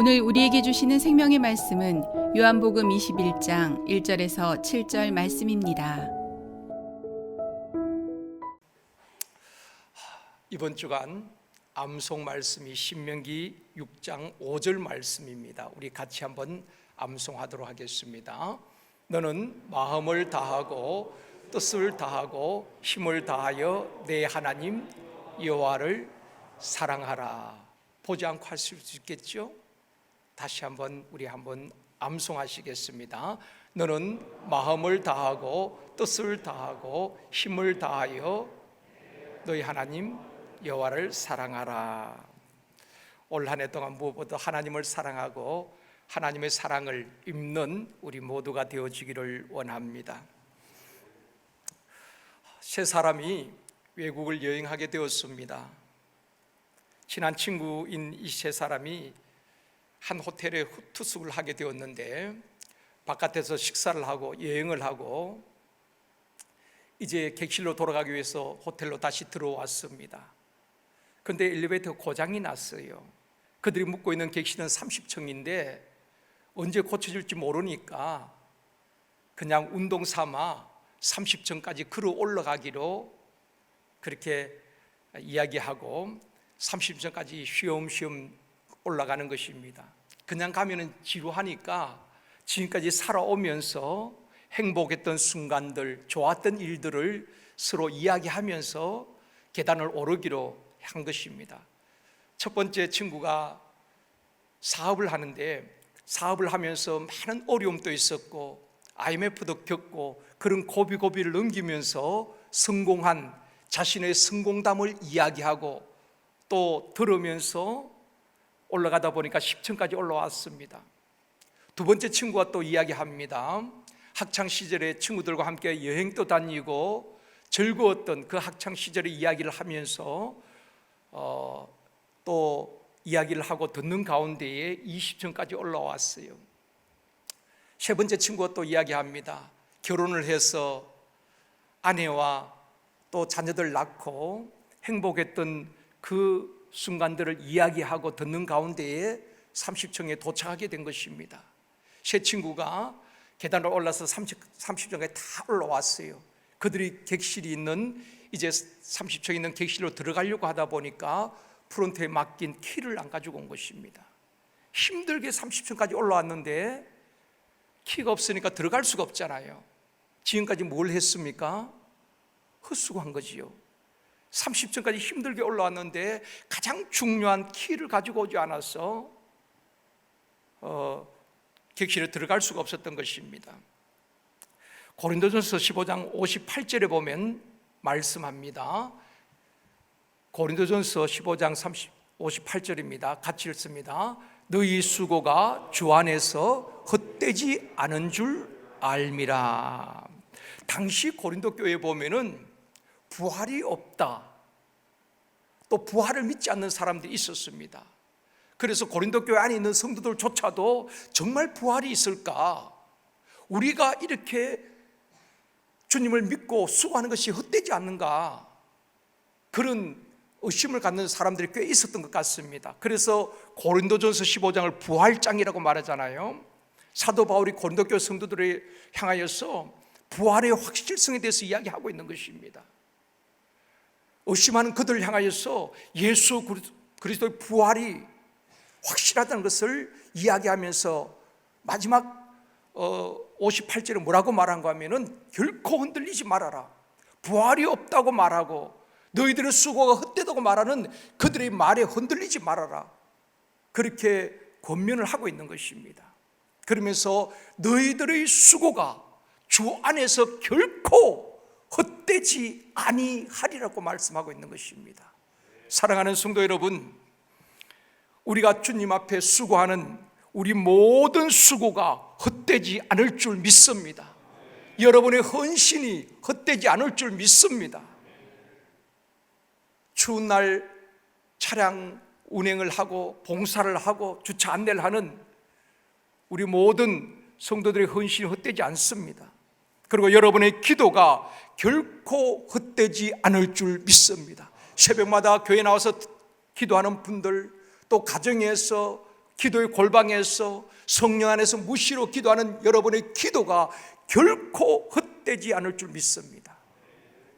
오늘 우리에게 주시는 생명의 말씀은 요한복음 21장 1절에서 7절 말씀입니다. 이번 주간 암송 말씀이 신명기 6장 5절 말씀입니다. 우리 같이 한번 암송하도록 하겠습니다. 너는 마음을 다하고 뜻을 다하고 힘을 다하여 내 하나님 여호와를 사랑하라. 보지 않고 할 수 있겠죠? 다시 한번 우리 한번 암송하시겠습니다. 너는 마음을 다하고 뜻을 다하고 힘을 다하여 너희 하나님 여호와를 사랑하라. 올 한 해 동안 무엇보다 하나님을 사랑하고 하나님의 사랑을 입는 우리 모두가 되어지기를 원합니다. 세 사람이 외국을 여행하게 되었습니다. 친한 친구인 이 세 사람이 한 호텔에 투숙을 하게 되었는데 바깥에서 식사를 하고 여행을 하고 이제 객실로 돌아가기 위해서 호텔로 다시 들어왔습니다. 그런데 엘리베이터 고장이 났어요. 그들이 묵고 있는 객실은 30층인데 언제 고쳐질지 모르니까 그냥 운동 삼아 30층까지 걸어 올라가기로 그렇게 이야기하고 30층까지 쉬엄쉬엄 올라가는 것입니다. 그냥 가면은 지루하니까 지금까지 살아오면서 행복했던 순간들, 좋았던 일들을 서로 이야기하면서 계단을 오르기로 한 것입니다. 첫 번째 친구가 사업을 하는데 사업을 하면서 많은 어려움도 있었고 IMF도 겪고 그런 고비고비를 넘기면서 성공한 자신의 성공담을 이야기하고 또 들으면서 올라가다 보니까 10층까지 올라왔습니다. 두 번째 친구가 또 이야기합니다. 학창시절에 친구들과 함께 여행도 다니고 즐거웠던 그 학창시절의 이야기를 하면서 또 이야기를 하고 듣는 가운데에 20층까지 올라왔어요. 세 번째 친구가 또 이야기합니다. 결혼을 해서 아내와 또 자녀들 낳고 행복했던 그 순간들을 이야기하고 듣는 가운데에 30층에 도착하게 된 것입니다. 세 친구가 계단을 올라서 30층에 다 올라왔어요. 그들이 객실이 있는 이제 30층에 있는 객실로 들어가려고 하다 보니까 프론트에 맡긴 키를 안 가지고 온 것입니다. 힘들게 30층까지 올라왔는데 키가 없으니까 들어갈 수가 없잖아요. 지금까지 뭘 했습니까? 헛수고한 거지요. 30층까지 힘들게 올라왔는데 가장 중요한 키를 가지고 오지 않아서 객실에 들어갈 수가 없었던 것입니다. 고린도전서 15장 58절에 보면 말씀합니다. 고린도전서 15장 58절입니다. 같이 읽습니다. 너희 수고가 주 안에서 헛되지 않은 줄 알미라. 당시 고린도 교회에 보면은 부활이 없다, 또 부활을 믿지 않는 사람들이 있었습니다. 그래서 고린도 교회 안에 있는 성도들조차도 정말 부활이 있을까? 우리가 이렇게 주님을 믿고 수고하는 것이 헛되지 않는가? 그런 의심을 갖는 사람들이 꽤 있었던 것 같습니다. 그래서 고린도전서 15장을 부활장이라고 말하잖아요. 사도 바울이 고린도 교회 성도들을 향하여서 부활의 확실성에 대해서 이야기하고 있는 것입니다. 의심하는 그들을 향하여서 예수 그리스도의 부활이 확실하다는 것을 이야기하면서 마지막 58절에 뭐라고 말한가 하면은 결코 흔들리지 말아라. 부활이 없다고 말하고 너희들의 수고가 헛되다고 말하는 그들의 말에 흔들리지 말아라. 그렇게 권면을 하고 있는 것입니다. 그러면서 너희들의 수고가 주 안에서 결코 헛되지 아니하리라고 말씀하고 있는 것입니다. 사랑하는 성도 여러분, 우리가 주님 앞에 수고하는 우리 모든 수고가 헛되지 않을 줄 믿습니다. 여러분의 헌신이 헛되지 않을 줄 믿습니다. 추운 날 차량 운행을 하고 봉사를 하고 주차 안내를 하는 우리 모든 성도들의 헌신이 헛되지 않습니다. 그리고 여러분의 기도가 결코 헛되지 않을 줄 믿습니다. 새벽마다 교회 나와서 기도하는 분들, 또 가정에서 기도의 골방에서 성령 안에서 무시로 기도하는 여러분의 기도가 결코 헛되지 않을 줄 믿습니다.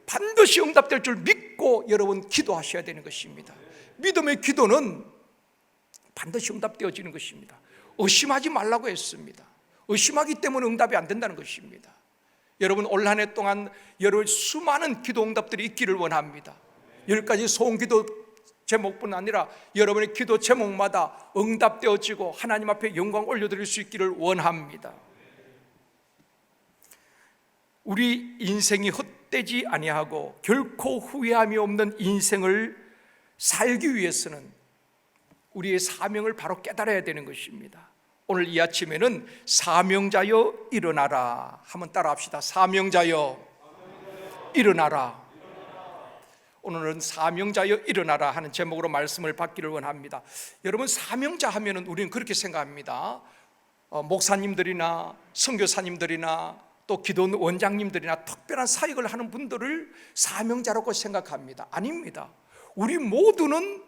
반드시 응답될 줄 믿고 여러분 기도하셔야 되는 것입니다. 믿음의 기도는 반드시 응답되어지는 것입니다. 의심하지 말라고 했습니다. 의심하기 때문에 응답이 안 된다는 것입니다. 여러분 올 한 해 동안 여러 수많은 기도 응답들이 있기를 원합니다. 10가지 소원 기도 제목뿐 아니라 여러분의 기도 제목마다 응답되어지고 하나님 앞에 영광 올려드릴 수 있기를 원합니다. 우리 인생이 헛되지 아니하고 결코 후회함이 없는 인생을 살기 위해서는 우리의 사명을 바로 깨달아야 되는 것입니다. 오늘 이 아침에는 사명자여 일어나라 한번 따라합시다. 사명자여 일어나라. 오늘은 사명자여 일어나라 하는 제목으로 말씀을 받기를 원합니다. 여러분 사명자 하면은 우리는 그렇게 생각합니다. 목사님들이나 선교사님들이나 또 기도 원장님들이나 특별한 사역을 하는 분들을 사명자라고 생각합니다. 아닙니다. 우리 모두는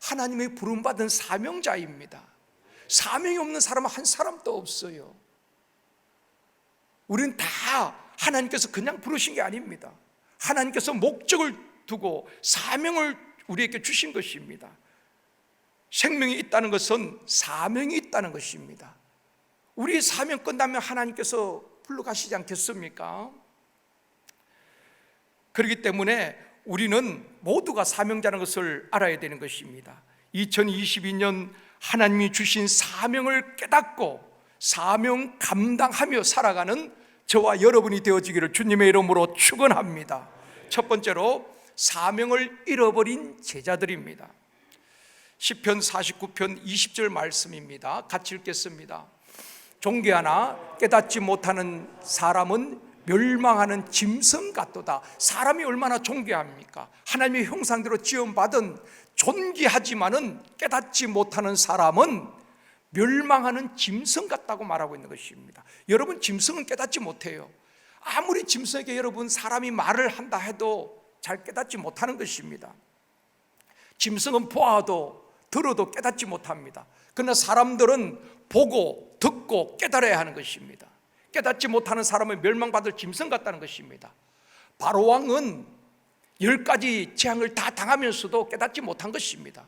하나님의 부름받은 사명자입니다. 사명이 없는 사람은 한 사람도 없어요. 우리는 다 하나님께서 그냥 부르신 게 아닙니다. 하나님께서 목적을 두고 사명을 우리에게 주신 것입니다. 생명이 있다는 것은 사명이 있다는 것입니다. 우리의 사명 끝나면 하나님께서 불러가시지 않겠습니까? 그렇기 때문에 우리는 모두가 사명자라는 것을 알아야 되는 것입니다. 2022년 하나님이 주신 사명을 깨닫고 사명 감당하며 살아가는 저와 여러분이 되어지기를 주님의 이름으로 축원합니다. 첫 번째로 사명을 잃어버린 제자들입니다. 시편 49편 20절 말씀입니다. 같이 읽겠습니다. 존귀하나 깨닫지 못하는 사람은 멸망하는 짐승 같도다. 사람이 얼마나 존귀합니까? 하나님의 형상대로 지음받은 존귀하지만은 깨닫지 못하는 사람은 멸망하는 짐승 같다고 말하고 있는 것입니다. 여러분 짐승은 깨닫지 못해요. 아무리 짐승에게 여러분 사람이 말을 한다 해도 잘 깨닫지 못하는 것입니다. 짐승은 보아도 들어도 깨닫지 못합니다. 그러나 사람들은 보고 듣고 깨달아야 하는 것입니다. 깨닫지 못하는 사람은 멸망받을 짐승 같다는 것입니다. 바로 왕은 10가지 재앙을 다 당하면서도 깨닫지 못한 것입니다.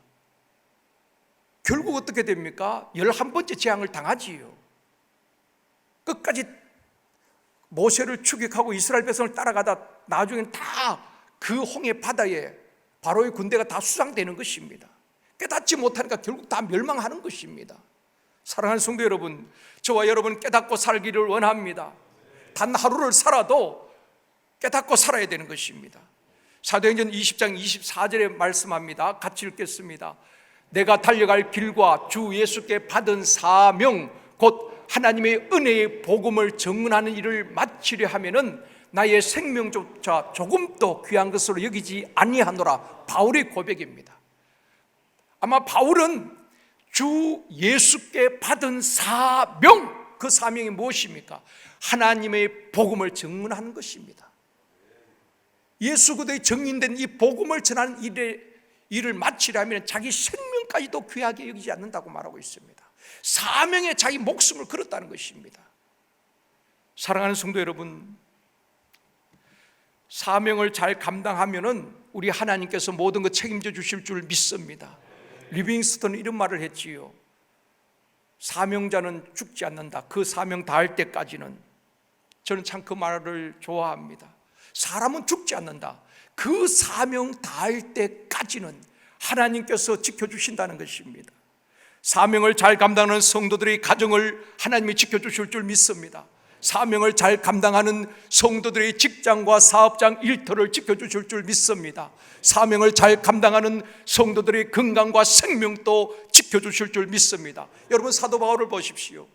결국 어떻게 됩니까? 11번째 재앙을 당하지요. 끝까지 모세를 추격하고 이스라엘 백성을 따라가다 나중엔 다 그 홍해 바다에 바로의 군대가 다 수상되는 것입니다. 깨닫지 못하니까 결국 다 멸망하는 것입니다. 사랑하는 성도 여러분, 저와 여러분 깨닫고 살기를 원합니다. 단 하루를 살아도 깨닫고 살아야 되는 것입니다. 사도행전 20장 24절에 말씀합니다. 같이 읽겠습니다. 내가 달려갈 길과 주 예수께 받은 사명 곧 하나님의 은혜의 복음을 증언하는 일을 마치려 하면은 나의 생명조차 조금도 귀한 것으로 여기지 아니하노라. 바울의 고백입니다. 아마 바울은 주 예수께 받은 사명, 그 사명이 무엇입니까? 하나님의 복음을 증언하는 것입니다. 예수 그리스도의 증인된 이 복음을 전하는 일을 마치려면 자기 생명까지도 귀하게 여기지 않는다고 말하고 있습니다. 사명에 자기 목숨을 걸었다는 것입니다. 사랑하는 성도 여러분, 사명을 잘 감당하면은 우리 하나님께서 모든 것 책임져 주실 줄 믿습니다. 리빙스턴은 이런 말을 했지요. 사명자는 죽지 않는다. 그 사명 다할 때까지는. 저는 참 그 말을 좋아합니다. 사람은 죽지 않는다. 그 사명 다할 때까지는 하나님께서 지켜주신다는 것입니다. 사명을 잘 감당하는 성도들의 가정을 하나님이 지켜주실 줄 믿습니다. 사명을 잘 감당하는 성도들의 직장과 사업장 일터를 지켜주실 줄 믿습니다. 사명을 잘 감당하는 성도들의 건강과 생명도 지켜주실 줄 믿습니다. 여러분 사도 바울을 보십시오.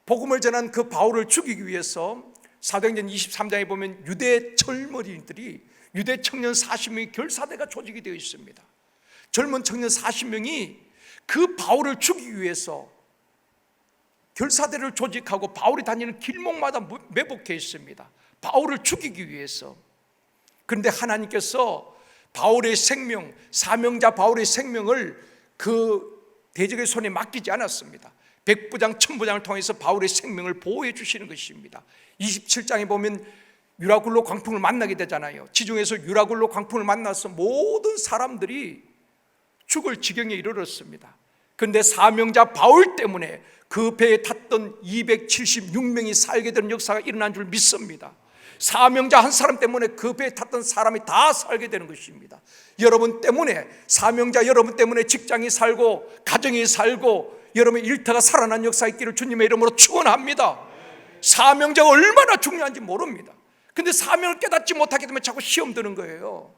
복음을 전한 그 바울을 죽이기 위해서 사도행전 23장에 보면 유대 젊은이들이 유대 청년 40명이 결사대가 조직이 되어 있습니다. 젊은 청년 40명이 그 바울을 죽이기 위해서 결사대를 조직하고 바울이 다니는 길목마다 매복해 있습니다. 바울을 죽이기 위해서. 그런데 하나님께서 바울의 생명, 사명자 바울의 생명을 그 대적의 손에 맡기지 않았습니다. 백부장, 천부장을 통해서 바울의 생명을 보호해 주시는 것입니다. 27장에 보면 유라굴로 광풍을 만나게 되잖아요. 지중해에서 유라굴로 광풍을 만나서 모든 사람들이 죽을 지경에 이르렀습니다. 그런데 사명자 바울 때문에 그 배에 탔던 276명이 살게 되는 역사가 일어난 줄 믿습니다. 사명자 한 사람 때문에 그 배에 탔던 사람이 다 살게 되는 것입니다. 여러분 때문에, 사명자 여러분 때문에 직장이 살고 가정이 살고 여러분의 일터가 살아난 역사 있기를 주님의 이름으로 축원합니다. 사명자가 얼마나 중요한지 모릅니다. 근데 사명을 깨닫지 못하기 때문에 자꾸 시험 드는 거예요.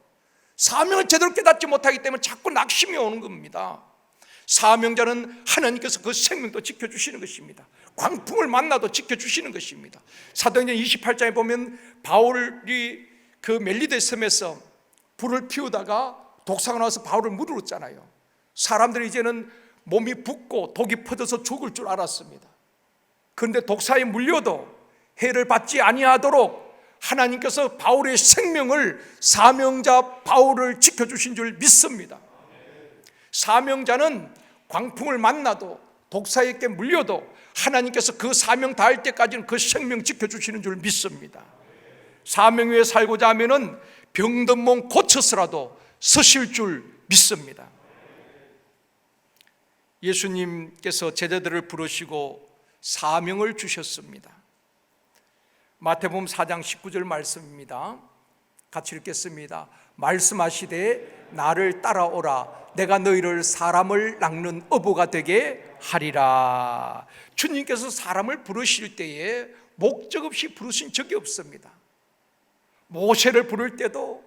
사명을 제대로 깨닫지 못하기 때문에 자꾸 낙심이 오는 겁니다. 사명자는 하나님께서 그 생명도 지켜주시는 것입니다. 광풍을 만나도 지켜주시는 것입니다. 사도행전 28장에 보면 바울이 그 멜리데 섬에서 불을 피우다가 독사가 나와서 바울을 물었잖아요. 사람들이 이제는 몸이 붓고 독이 퍼져서 죽을 줄 알았습니다. 그런데 독사에 물려도 해를 받지 아니하도록 하나님께서 바울의 생명을, 사명자 바울을 지켜주신 줄 믿습니다. 사명자는 광풍을 만나도 독사에게 물려도 하나님께서 그 사명 다할 때까지는 그 생명 지켜주시는 줄 믿습니다. 사명 위에 살고자 하면은 병든 몸 고쳐서라도 서실 줄 믿습니다. 예수님께서 제자들을 부르시고 사명을 주셨습니다. 마태복음 4장 19절 말씀입니다. 같이 읽겠습니다. 말씀하시되 나를 따라오라. 내가 너희를 사람을 낚는 어부가 되게 하리라. 주님께서 사람을 부르실 때에 목적 없이 부르신 적이 없습니다. 모세를 부를 때도,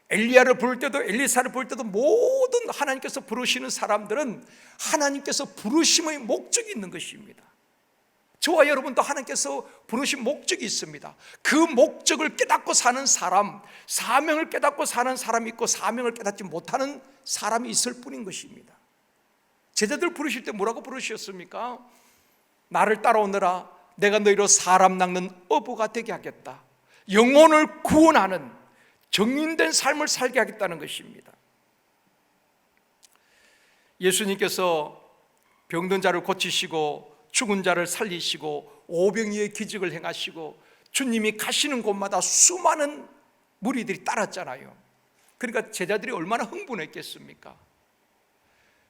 엘리야를 부를 때도, 엘리사를 부를 때도 모든 하나님께서 부르시는 사람들은 하나님께서 부르심의 목적이 있는 것입니다. 저와 여러분도 하나님께서 부르신 목적이 있습니다. 그 목적을 깨닫고 사는 사람, 사명을 깨닫고 사는 사람이 있고 사명을 깨닫지 못하는 사람이 있을 뿐인 것입니다. 제자들 부르실 때 뭐라고 부르셨습니까? 나를 따라오너라. 내가 너희로 사람 낚는 어부가 되게 하겠다. 영혼을 구원하는 정인된 삶을 살게 하겠다는 것입니다. 예수님께서 병든 자를 고치시고 죽은 자를 살리시고 오병이의 기적을 행하시고 주님이 가시는 곳마다 수많은 무리들이 따랐잖아요. 그러니까 제자들이 얼마나 흥분했겠습니까?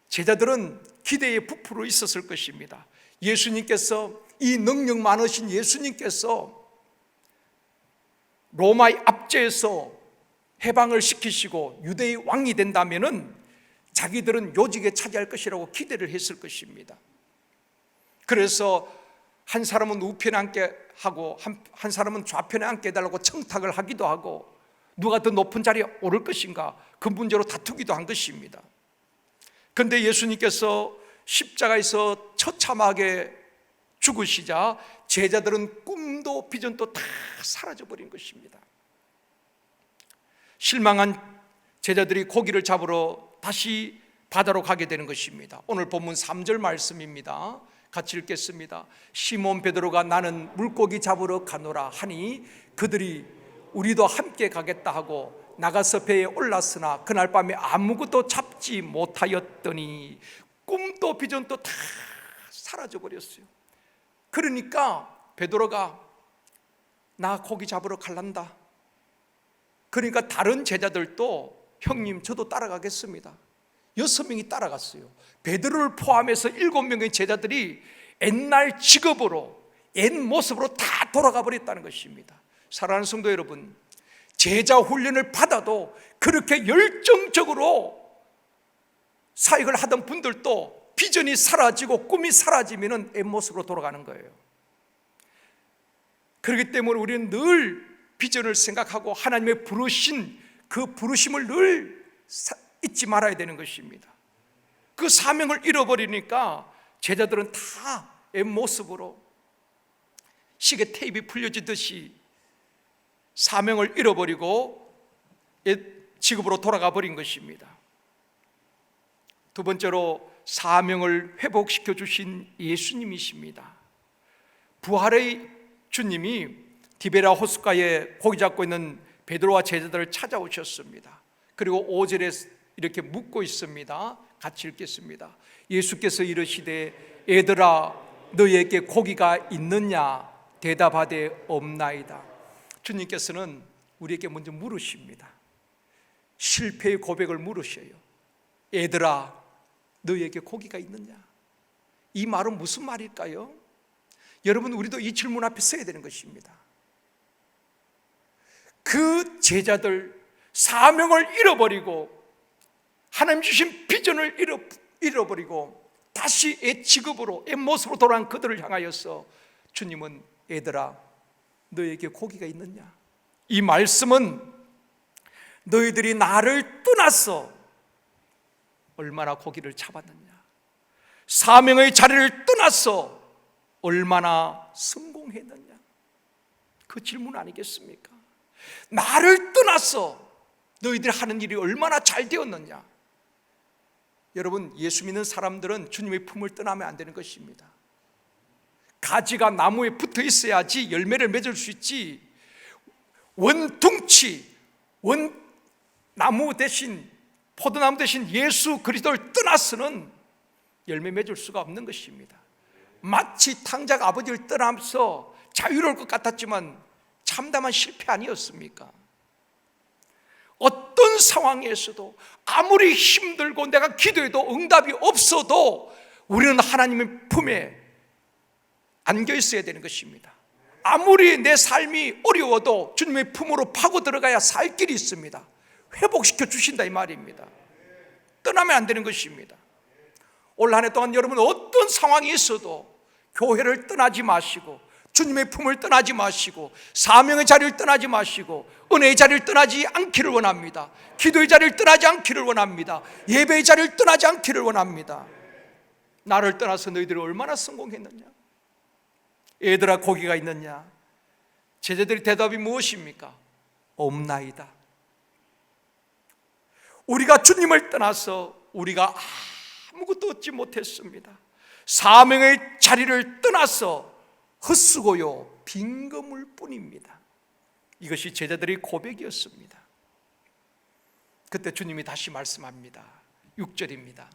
제자들은 기대에 부풀어 있었을 것입니다. 예수님께서, 이 능력 많으신 예수님께서 로마의 압제에서 해방을 시키시고 유대의 왕이 된다면은 자기들은 요직에 차지할 것이라고 기대를 했을 것입니다. 그래서 한 사람은 우편에 앉게 하고 한 사람은 좌편에 앉게 해달라고 청탁을 하기도 하고 누가 더 높은 자리에 오를 것인가 그 문제로 다투기도 한 것입니다. 그런데 예수님께서 십자가에서 처참하게 죽으시자 제자들은 꿈도 비전도 다 사라져버린 것입니다. 실망한 제자들이 고기를 잡으러 다시 바다로 가게 되는 것입니다. 오늘 본문 3절 말씀입니다. 같이 읽겠습니다. 시몬 베드로가 나는 물고기 잡으러 가노라 하니 그들이 우리도 함께 가겠다 하고 나가서 배에 올랐으나 그날 밤에 아무것도 잡지 못하였더니 꿈도 비전도 다 사라져 버렸어요. 그러니까 베드로가 나 고기 잡으러 갈란다. 그러니까 다른 제자들도 형님 저도 따라가겠습니다. 6명이 따라갔어요. 베드로를 포함해서 7명의 제자들이 옛날 직업으로, 옛 모습으로 다 돌아가 버렸다는 것입니다. 사랑하는 성도 여러분, 제자 훈련을 받아도 그렇게 열정적으로 사역을 하던 분들도 비전이 사라지고 꿈이 사라지면 옛 모습으로 돌아가는 거예요. 그렇기 때문에 우리는 늘 비전을 생각하고 하나님의 부르신 그 부르심을 늘 잊지 말아야 되는 것입니다. 그 사명을 잃어버리니까 제자들은 다 옛 모습으로 시계 테이프가 풀려지듯이 사명을 잃어버리고 옛 직업으로 돌아가 버린 것입니다. 두 번째로 사명을 회복시켜 주신 예수님이십니다. 부활의 주님이 디베라 호숫가에 고기 잡고 있는 베드로와 제자들을 찾아오셨습니다. 그리고 5절에 이렇게 묻고 있습니다. 같이 읽겠습니다. 예수께서 이르시되 얘들아 너희에게 고기가 있느냐 대답하되 없나이다. 주님께서는 우리에게 먼저 물으십니다. 실패의 고백을 물으셔요. 얘들아 너희에게 고기가 있느냐? 이 말은 무슨 말일까요? 여러분, 우리도 이 질문 앞에 서야 되는 것입니다. 그 제자들 사명을 잃어버리고 하나님 주신 비전을 잃어버리고 다시 옛 직업으로 옛 모습으로 돌아간 그들을 향하여서 주님은 얘들아 너희에게 고기가 있느냐? 이 말씀은 너희들이 나를 떠나서 얼마나 고기를 잡았느냐, 사명의 자리를 떠나서 얼마나 성공했느냐, 그 질문 아니겠습니까? 나를 떠나서 너희들이 하는 일이 얼마나 잘 되었느냐. 여러분, 예수 믿는 사람들은 주님의 품을 떠나면 안 되는 것입니다. 가지가 나무에 붙어 있어야지 열매를 맺을 수 있지, 원둥치 원나무 대신 포도나무 대신 예수 그리스도를 떠나서는 열매 맺을 수가 없는 것입니다. 마치 탕자가 아버지를 떠나면서 자유로울 것 같았지만 참담한 실패 아니었습니까? 어떤 상황에서도 아무리 힘들고 내가 기도해도 응답이 없어도 우리는 하나님의 품에 안겨 있어야 되는 것입니다. 아무리 내 삶이 어려워도 주님의 품으로 파고 들어가야 살 길이 있습니다. 회복시켜 주신다 이 말입니다. 떠나면 안 되는 것입니다. 올 한 해 동안 여러분 어떤 상황이 있어도 교회를 떠나지 마시고 주님의 품을 떠나지 마시고 사명의 자리를 떠나지 마시고 은혜의 자리를 떠나지 않기를 원합니다. 기도의 자리를 떠나지 않기를 원합니다. 예배의 자리를 떠나지 않기를 원합니다. 나를 떠나서 너희들이 얼마나 성공했느냐? 얘들아 고기가 있느냐? 제자들의 대답이 무엇입니까? 없나이다. 우리가 주님을 떠나서 우리가 아무것도 얻지 못했습니다. 사명의 자리를 떠나서 헛수고요 빈거물 뿐입니다. 이것이 제자들의 고백이었습니다. 그때 주님이 다시 말씀합니다. 6절입니다.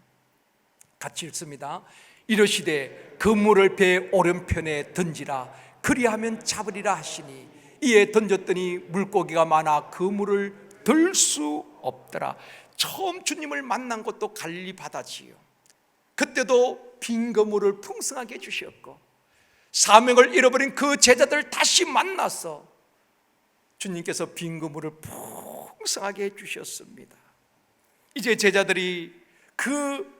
같이 읽습니다. 이르시되 그물을 배 오른편에 던지라 그리하면 잡으리라 하시니 이에 던졌더니 물고기가 많아 그물을 들 수 없더라. 처음 주님을 만난 것도 갈릴리 바다지요. 그때도 빈 그물을 풍성하게 주셨고 사명을 잃어버린 그 제자들 다시 만나서 주님께서 빈 그물을 풍성하게 해주셨습니다. 이제 제자들이 그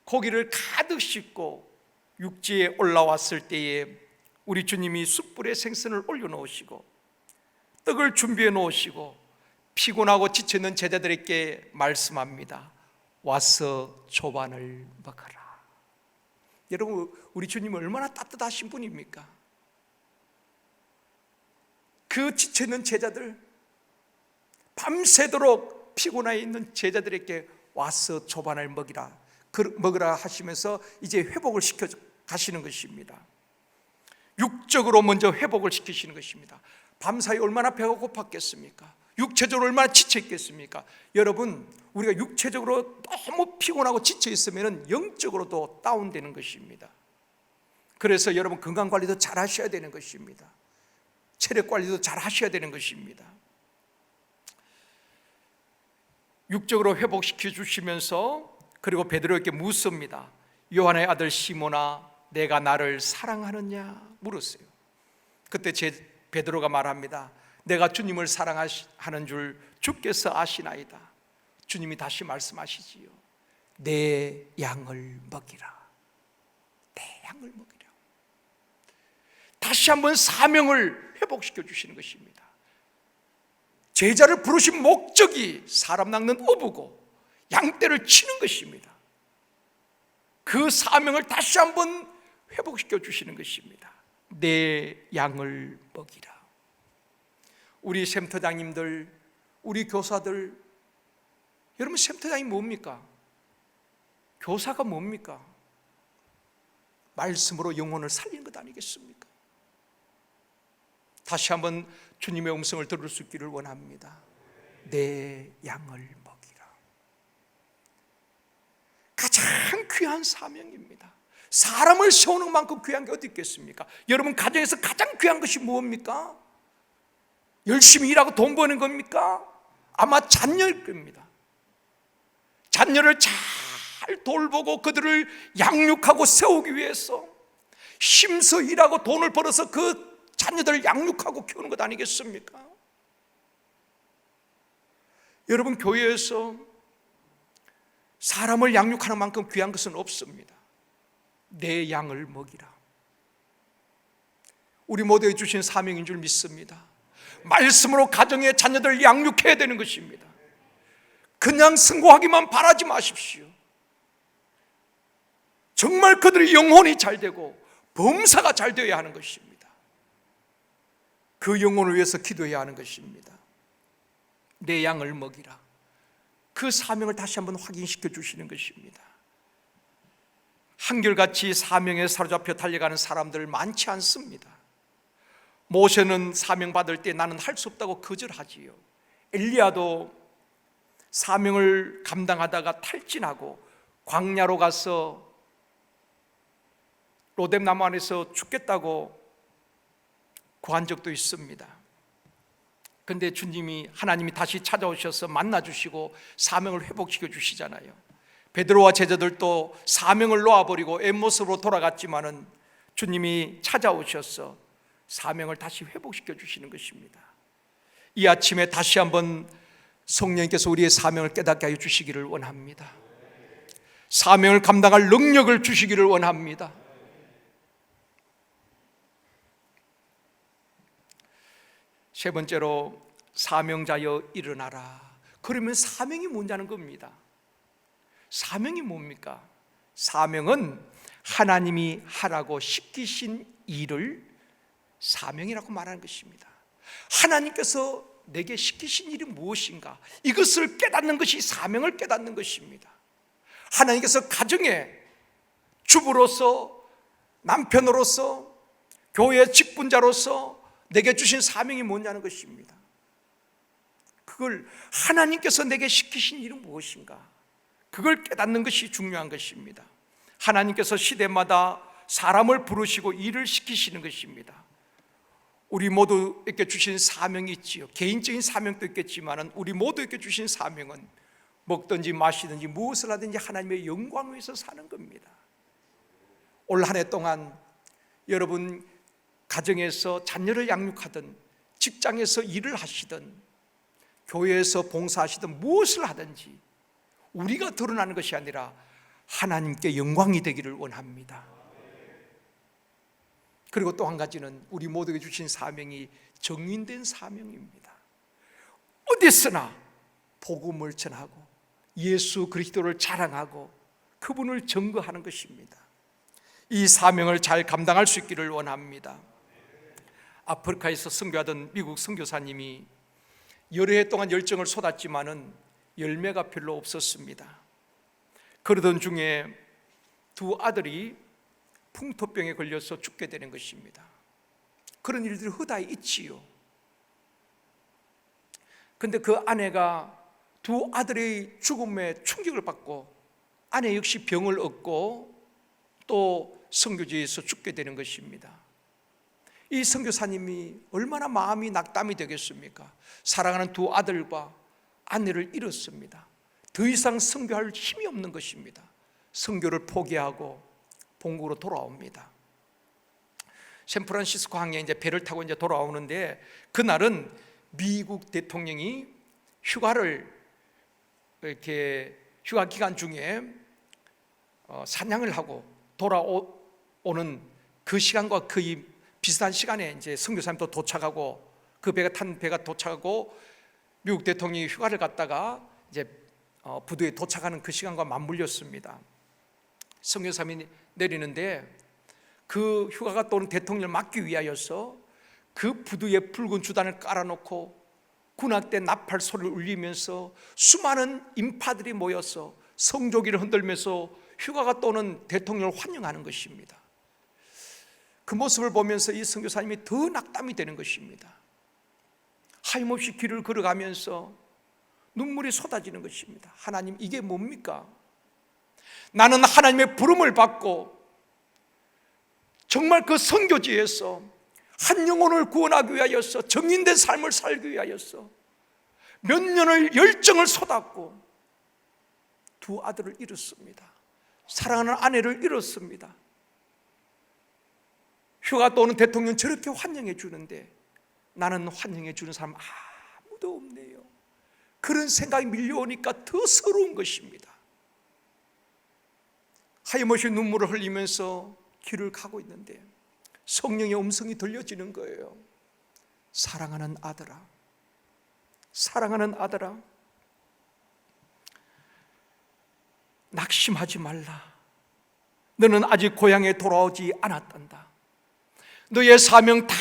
고기를 가득 싣고 육지에 올라왔을 때에 우리 주님이 숯불에 생선을 올려놓으시고 떡을 준비해 놓으시고 피곤하고 지쳐있는 제자들에게 말씀합니다. 와서 조반을 먹어라. 여러분, 우리 주님은 얼마나 따뜻하신 분입니까? 그 지쳐있는 제자들, 밤새도록 피곤해 있는 제자들에게 와서 조반을 먹으라 하시면서 이제 회복을 시켜 가시는 것입니다. 육적으로 먼저 회복을 시키시는 것입니다. 밤사이 얼마나 배가 고팠겠습니까? 육체적으로 얼마나 지쳐 있겠습니까? 여러분, 우리가 육체적으로 너무 피곤하고 지쳐 있으면 영적으로도 다운되는 것입니다. 그래서 여러분 건강관리도 잘 하셔야 되는 것입니다. 체력관리도 잘 하셔야 되는 것입니다. 육적으로 회복시켜 주시면서 그리고 베드로에게 묻습니다. 요한의 아들 시몬아 내가 나를 사랑하느냐 물었어요. 그때 베드로가 말합니다. 내가 주님을 사랑하는 줄 주께서 아시나이다. 주님이 다시 말씀하시지요. 내 양을 먹이라. 내 양을 먹이라. 다시 한번 사명을 회복시켜 주시는 것입니다. 제자를 부르신 목적이 사람 낚는 어부고 양떼를 치는 것입니다. 그 사명을 다시 한번 회복시켜 주시는 것입니다. 내 양을 먹이라. 우리 샘터장님들, 우리 교사들, 여러분 샘터장이 뭡니까? 교사가 뭡니까? 말씀으로 영혼을 살리는 것 아니겠습니까? 다시 한번 주님의 음성을 들을 수 있기를 원합니다. 내 양을 먹이라. 가장 귀한 사명입니다. 사람을 세우는 만큼 귀한 게 어디 있겠습니까? 여러분 가정에서 가장 귀한 것이 무엇입니까? 열심히 일하고 돈 버는 겁니까? 아마 자녀일 겁니다. 자녀를 잘 돌보고 그들을 양육하고 세우기 위해서 힘써 일하고 돈을 벌어서 그 자녀들을 양육하고 키우는 것 아니겠습니까? 여러분 교회에서 사람을 양육하는 만큼 귀한 것은 없습니다. 내 양을 먹이라. 우리 모두에 주신 사명인 줄 믿습니다. 말씀으로 가정의 자녀들을 양육해야 되는 것입니다. 그냥 승고하기만 바라지 마십시오. 정말 그들의 영혼이 잘 되고 범사가 잘 되어야 하는 것입니다. 그 영혼을 위해서 기도해야 하는 것입니다. 내 양을 먹이라. 그 사명을 다시 한번 확인시켜 주시는 것입니다. 한결같이 사명에 사로잡혀 달려가는 사람들 많지 않습니다. 모세는 사명 받을 때 나는 할 수 없다고 거절하지요. 엘리야도 사명을 감당하다가 탈진하고 광야로 가서 로뎀나무 안에서 죽겠다고 구한 적도 있습니다. 그런데 하나님이 다시 찾아오셔서 만나주시고 사명을 회복시켜 주시잖아요. 베드로와 제자들도 사명을 놓아버리고 엠마오스로 돌아갔지만은 주님이 찾아오셔서 사명을 다시 회복시켜 주시는 것입니다. 이 아침에 다시 한번 성령님께서 우리의 사명을 깨닫게 하여 주시기를 원합니다. 사명을 감당할 능력을 주시기를 원합니다. 세 번째로 사명자여 일어나라. 그러면 사명이 뭐냐는 겁니다. 사명이 뭡니까? 사명은 하나님이 하라고 시키신 일을 사명이라고 말하는 것입니다. 하나님께서 내게 시키신 일이 무엇인가? 이것을 깨닫는 것이 사명을 깨닫는 것입니다. 하나님께서 가정의 주부로서, 남편으로서, 교회 직분자로서 내게 주신 사명이 뭐냐는 것입니다. 그걸 하나님께서 내게 시키신 일은 무엇인가? 그걸 깨닫는 것이 중요한 것입니다. 하나님께서 시대마다 사람을 부르시고 일을 시키시는 것입니다. 우리 모두에게 주신 사명이 있지요. 개인적인 사명도 있겠지만 우리 모두에게 주신 사명은 먹든지 마시든지 무엇을 하든지 하나님의 영광을 위해서 사는 겁니다. 올 한 해 동안 여러분 가정에서 자녀를 양육하든 직장에서 일을 하시든 교회에서 봉사하시든 무엇을 하든지 우리가 드러나는 것이 아니라 하나님께 영광이 되기를 원합니다. 그리고 또 한 가지는 우리 모두에게 주신 사명이 정인된 사명입니다. 어디서나 복음을 전하고 예수 그리스도를 자랑하고 그분을 증거하는 것입니다. 이 사명을 잘 감당할 수 있기를 원합니다. 아프리카에서 선교하던 미국 선교사님이 여러 해 동안 열정을 쏟았지만은 열매가 별로 없었습니다. 그러던 중에 두 아들이 풍토병에 걸려서 죽게 되는 것입니다. 그런 일들이 허다히 있지요. 그런데 그 아내가 두 아들의 죽음에 충격을 받고 아내 역시 병을 얻고 또 선교지에서 죽게 되는 것입니다. 이 선교사님이 얼마나 마음이 낙담이 되겠습니까? 사랑하는 두 아들과 아내를 잃었습니다. 더 이상 선교할 힘이 없는 것입니다. 선교를 포기하고 본국으로 돌아옵니다. 샌프란시스코 항에 이제 배를 타고 이제 돌아오는데 그날은 미국 대통령이 휴가를 이렇게 휴가 기간 중에 사냥을 하고 돌아오는 그 시간과 거의 비슷한 시간에 이제 선교사님도 도착하고 그 탄 배가 도착하고 미국 대통령이 휴가를 갔다가 이제 부두에 도착하는 그 시간과 맞물렸습니다. 선교사님이 내리는데 그 휴가가 떠오는 대통령을 막기 위하여서 그 부두에 붉은 주단을 깔아놓고 군악대 나팔 소리를 울리면서 수많은 인파들이 모여서 성조기를 흔들면서 휴가가 떠오는 대통령을 환영하는 것입니다. 그 모습을 보면서 이 선교사님이 더 낙담이 되는 것입니다. 하염없이 길을 걸어가면서 눈물이 쏟아지는 것입니다. 하나님, 이게 뭡니까? 나는 하나님의 부름을 받고 정말 그 선교지에서 한 영혼을 구원하기 위하여서 정인된 삶을 살기 위하여서 몇 년을 열정을 쏟았고 두 아들을 잃었습니다. 사랑하는 아내를 잃었습니다. 휴가 또 오는 대통령 저렇게 환영해 주는데 나는 환영해 주는 사람 아무도 없네요. 그런 생각이 밀려오니까 더 서러운 것입니다. 하염없이 눈물을 흘리면서 길을 가고 있는데 성령의 음성이 들려지는 거예요. 사랑하는 아들아, 사랑하는 아들아, 낙심하지 말라. 너는 아직 고향에 돌아오지 않았단다. 너의 사명 다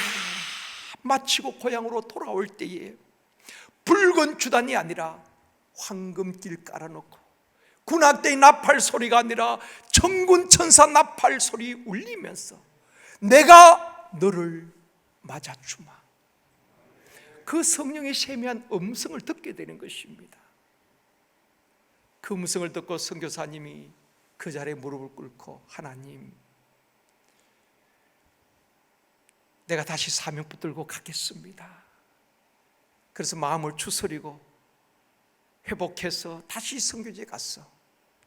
마치고 고향으로 돌아올 때에 붉은 주단이 아니라 황금길 깔아놓고 군악대의 나팔 소리가 아니라 천군 천사 나팔 소리 울리면서 내가 너를 맞아주마. 그 성령의 세미한 음성을 듣게 되는 것입니다. 그 음성을 듣고 선교사님이 그 자리에 무릎을 꿇고 하나님, 내가 다시 사명 붙들고 가겠습니다. 그래서 마음을 추스리고 회복해서 다시 선교지에 갔어.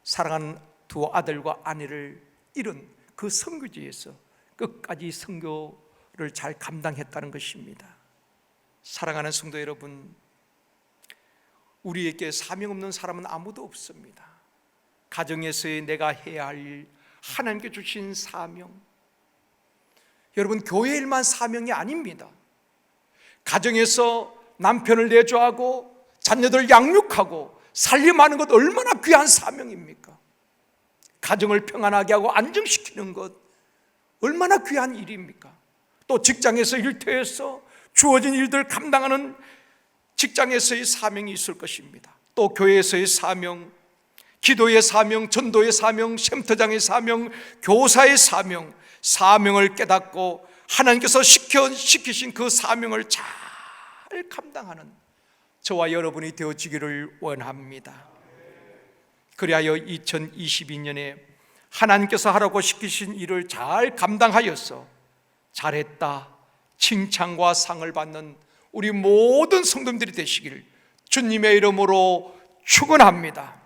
사랑하는 두 아들과 아내를 잃은 그 선교지에서 끝까지 선교를 잘 감당했다는 것입니다. 사랑하는 성도 여러분, 우리에게 사명 없는 사람은 아무도 없습니다. 가정에서의 내가 해야 할 일, 하나님께 주신 사명, 여러분 교회 일만 사명이 아닙니다. 가정에서 남편을 내조하고 자녀들 양육하고 살림하는 것 얼마나 귀한 사명입니까? 가정을 평안하게 하고 안정시키는 것 얼마나 귀한 일입니까? 또 직장에서 일터에서 주어진 일들 감당하는 직장에서의 사명이 있을 것입니다. 또 교회에서의 사명, 기도의 사명, 전도의 사명, 쉼터장의 사명, 교사의 사명, 사명을 깨닫고 하나님께서 시키신 그 사명을 잘 감당하는 저와 여러분이 되어지기를 원합니다. 그리하여 2022년에 하나님께서 하라고 시키신 일을 잘 감당하여서 잘했다 칭찬과 상을 받는 우리 모든 성도님들이 되시기를 주님의 이름으로 축원합니다.